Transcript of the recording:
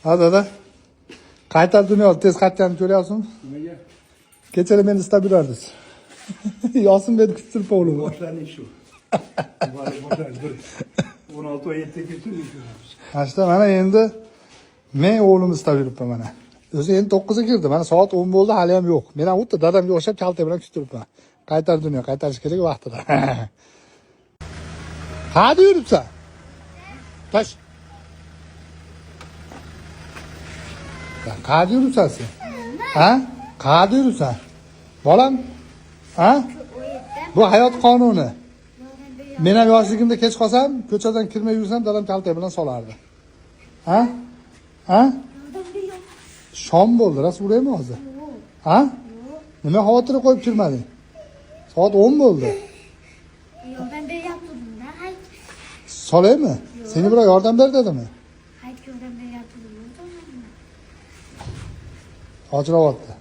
Ha dada. Qaytar dunyo tez qaytganini ko'ryapsizmi? Nimaga? Kechada meni istab yurardingiz. Yosinbek Kuchtirpa o'g'lim. Boshlaning shu. Boshlaning bir 16 va 7 kecha Ashta mana endi men o'g'limni istab yuribman mana. O'zi endi 9 ga kirdi. Mana soat 10 bo'ldi, hali ham yo'q. Men ham o'tda dadamga o'xshab kalta bilan kuchtiribman. Qaytar dunyo, qaytarish kerak vaqtida. Qayerda yuribsan? Tash. Qayerda yuribsan sen? Ha? Qayerda yuribsan? Bolam? Ha? Bu hayot qonuni. Men ham yoshligimda kech qolsam, ko'chadan kirmay yursam, dadam kalta bilan solardi. Ha? Ha? Shom bo'ldi, rost uraymi hozir? Ha? Nima xavotirga qo'yib kirmading? Soat 10 bo'ldi. Yordam beryaptimi? Hayt. Solaymi? Senga birov yordam ber dedimi? Hayt yordam beryaptimi? Hojirovatda.